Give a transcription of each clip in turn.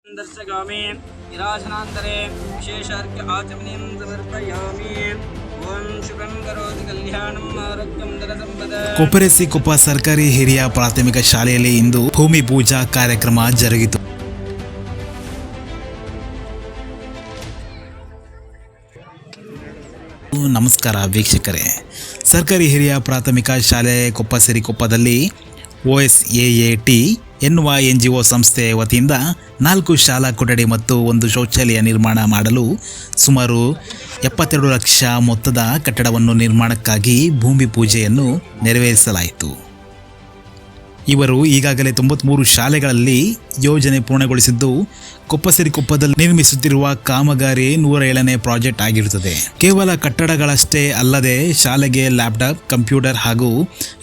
दर्शयामि विराजनान्तरे विशेषार्घ्य आचमनीं समर्पयामि। ओम शुभं करोति कल्याणं आरोग्यं धनसंपदा। ಕೊಪ್ಪರೆಸಿಕೊಪ್ಪ ಸರ್ಕಾರಿ ಹಿರಿಯ ಪ್ರಾಥಮಿಕ ಶಾಲೆಯಲ್ಲಿ ಇಂದು ಭೂಮಿ ಪೂಜಾ ಕಾರ್ಯಕ್ರಮ ಜರುಗಿತು. ನಮಸ್ಕಾರ ವೀಕ್ಷಕರೇ, ಸರ್ಕಾರಿ ಹಿರಿಯ ಪ್ರಾಥಮಿಕ ಶಾಲೆ ಕೊಪ್ಪಸೆರಿಕೊಪ್ಪದಲ್ಲಿ OSAAT ಎನ್ನುವ NGO ಸಂಸ್ಥೆ ವತಿಯಿಂದ 4 ಶಾಲಾ ಕೊಠಡಿ ಮತ್ತು 1 ಶೌಚಾಲಯ ನಿರ್ಮಾಣ ಮಾಡಲು ಸುಮಾರು 72 ಲಕ್ಷ ಮೊತ್ತದ ಕಟ್ಟಡವನ್ನು ನಿರ್ಮಾಣಕ್ಕಾಗಿ ಭೂಮಿ ಪೂಜೆಯನ್ನು ನೆರವೇರಿಸಲಾಯಿತು. ಇವರು ಈಗಾಗಲೇ 93 ಶಾಲೆಗಳಲ್ಲಿ ಯೋಜನೆ ಪೂರ್ಣಗೊಳಿಸಿದ್ದು, ಕೊಪ್ಪಸೆರಿಕೊಪ್ಪದಲ್ಲಿ ನಿರ್ಮಿಸುತ್ತಿರುವ ಕಾಮಗಾರಿ 107ನೇ ಪ್ರಾಜೆಕ್ಟ್ ಆಗಿರುತ್ತದೆ. ಕೇವಲ ಕಟ್ಟಡಗಳಷ್ಟೇ ಅಲ್ಲದೆ ಶಾಲೆಗೆ ಲ್ಯಾಪ್ಟಾಪ್, ಕಂಪ್ಯೂಟರ್ ಹಾಗೂ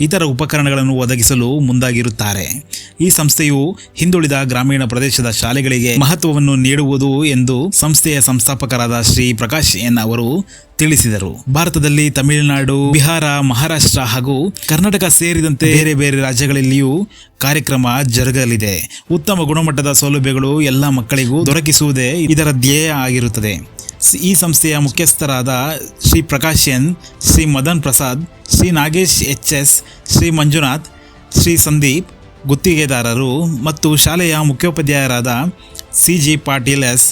ಇತರ ಉಪಕರಣಗಳನ್ನು ಒದಗಿಸಲು ಮುಂದಾಗಿರುತ್ತಾರೆ. ಈ ಸಂಸ್ಥೆಯು ಹಿಂದುಳಿದ ಗ್ರಾಮೀಣ ಪ್ರದೇಶದ ಶಾಲೆಗಳಿಗೆ ಮಹತ್ವವನ್ನು ನೀಡುವುದು ಎಂದು ಸಂಸ್ಥೆಯ ಸಂಸ್ಥಾಪಕರಾದ ಶ್ರೀ ಪ್ರಕಾಶ್ ಎನ್ ಅವರು ತಿಳಿಸಿದರು. ಭಾರತದಲ್ಲಿ ತಮಿಳುನಾಡು, ಬಿಹಾರ, ಮಹಾರಾಷ್ಟ್ರ ಹಾಗೂ ಕರ್ನಾಟಕ ಸೇರಿದಂತೆ ಬೇರೆ ಬೇರೆ ರಾಜ್ಯಗಳಲ್ಲಿಯೂ ಕಾರ್ಯಕ್ರಮ ಜರುಗಲಿದೆ. ಉತ್ತಮ ಗುಣಮಟ್ಟದ ಸೌಲಭ್ಯಗಳು ಎಲ್ಲ ಮಕ್ಕಳಿಗೂ ದೊರಕಿಸುವುದೇ ಇದರ ಧ್ಯೇಯ ಆಗಿರುತ್ತದೆ. ಈ ಸಂಸ್ಥೆಯ ಮುಖ್ಯಸ್ಥರಾದ ಶ್ರೀ ಪ್ರಕಾಶ್ ಎನ್, ಶ್ರೀ ಮದನ್ ಪ್ರಸಾದ್, ಶ್ರೀ ನಾಗೇಶ್ HS, ಶ್ರೀ ಮಂಜುನಾಥ್, ಶ್ರೀ ಸಂದೀಪ್ ಗುತ್ತಿಗೆದಾರರು ಮತ್ತು ಶಾಲೆಯ ಮುಖ್ಯೋಪಾಧ್ಯಾಯರಾದ CG ಪಾಟೀಲ್ S,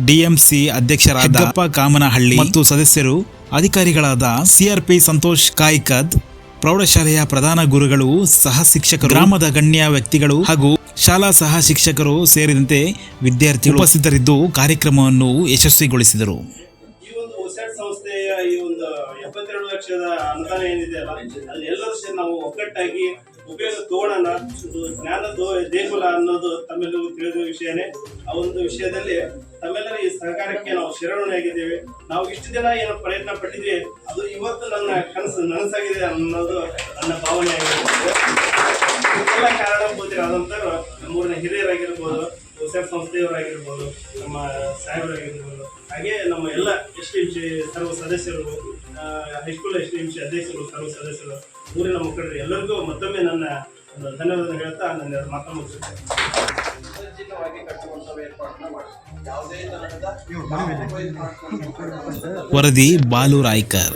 DMC ಅಧ್ಯಕ್ಷರಾದ ಕಾಮನಹಳ್ಳಿ ಮತ್ತು ಸದಸ್ಯರು, ಅಧಿಕಾರಿಗಳಾದ CRP ಸಂತೋಷ್ ಕಾಯ್ಕದ್, ಪ್ರೌಢಶಾಲೆಯ ಪ್ರಧಾನ ಗುರುಗಳು, ಸಹ ಶಿಕ್ಷಕರು, ಗ್ರಾಮದ ಗಣ್ಯ ವ್ಯಕ್ತಿಗಳು ಹಾಗೂ ಶಾಲಾ ಸಹ ಶಿಕ್ಷಕರು ಸೇರಿದಂತೆ ವಿದ್ಯಾರ್ಥಿಗಳು ಉಪಸ್ಥಿತರಿದ್ದು ಕಾರ್ಯಕ್ರಮವನ್ನು ಯಶಸ್ವಿಗೊಳಿಸಿದರು. ಈ ಒಂದು ಒಸ್ಯಾಟ್ ಸಂಸ್ಥೆಯ ಈ ಒಂದು 72 ಲಕ್ಷದ ಅನುದಾನ ಏನಿದೆ ಅಲ್ಲ, ಅಲ್ಲಿ ಎಲ್ಲರೂ ಸೇರಿ ನಾವು ಒಗ್ಗಟ್ಟಾಗಿ ಉಪಯೋಗ ತೋಗೋಣ. ಜ್ಞಾನ ದೇಗುಲ ಅನ್ನೋದು ತಮ್ಮೆಲ್ಲರಿಗೂ ತಿಳಿದ ವಿಷಯನೇ. ಆ ಒಂದು ವಿಷಯದಲ್ಲಿ ತಮ್ಮೆಲ್ಲರ ಈ ಸಹಕಾರಕ್ಕೆ ನಾವು ಶಿರೋಣಿಯಾಗಿದ್ದೇವೆ. ನಾವು ಇಷ್ಟು ದಿನ ಏನು ಪ್ರಯತ್ನ ಪಟ್ಟಿದ್ವಿ, ಅದು ಇವತ್ತು ನನ್ನ ಕನಸು ನನಸಾಗಿದೆ ಅನ್ನೋದು ನನ್ನ ಭಾವನೆ ಆಗಿರುತ್ತೆ. ಇದಕ್ಕೆಲ್ಲ ಕಾರಣಭೂತರಾದಂಥವ್ರು ನಮ್ಮೂರಿನ ಹಿರಿಯರಾಗಿರ್ಬೋದು, ಒಸ್ಯಾಟ್ ಸಂಸ್ಥೆಯವರಾಗಿರ್ಬೋದು, ನಮ್ಮ ಸಾಹೇಬರಾಗಿರ್ಬೋದು, ಹಾಗೆ ನಮ್ಮ ಎಲ್ಲ STMC ಸರ್ವ ಸದಸ್ಯರು, ಹೈಸ್ಕೂಲ್ STMC ಅಧ್ಯಕ್ಷರು, ಸರ್ವ ಸದಸ್ಯರು, ಊರಿನ ಮುಖಂಡರು ಎಲ್ಲರಿಗೂ ಮತ್ತೊಮ್ಮೆ ನನ್ನ ಧನ್ಯವಾದ ಹೇಳ್ತಾ ನನ್ನ ಮಾತನ್ನು ಮುಗಿಸುತ್ತೇನೆ. ವರದಿ ಬಾಲು ರಾಯ್ಕರ್.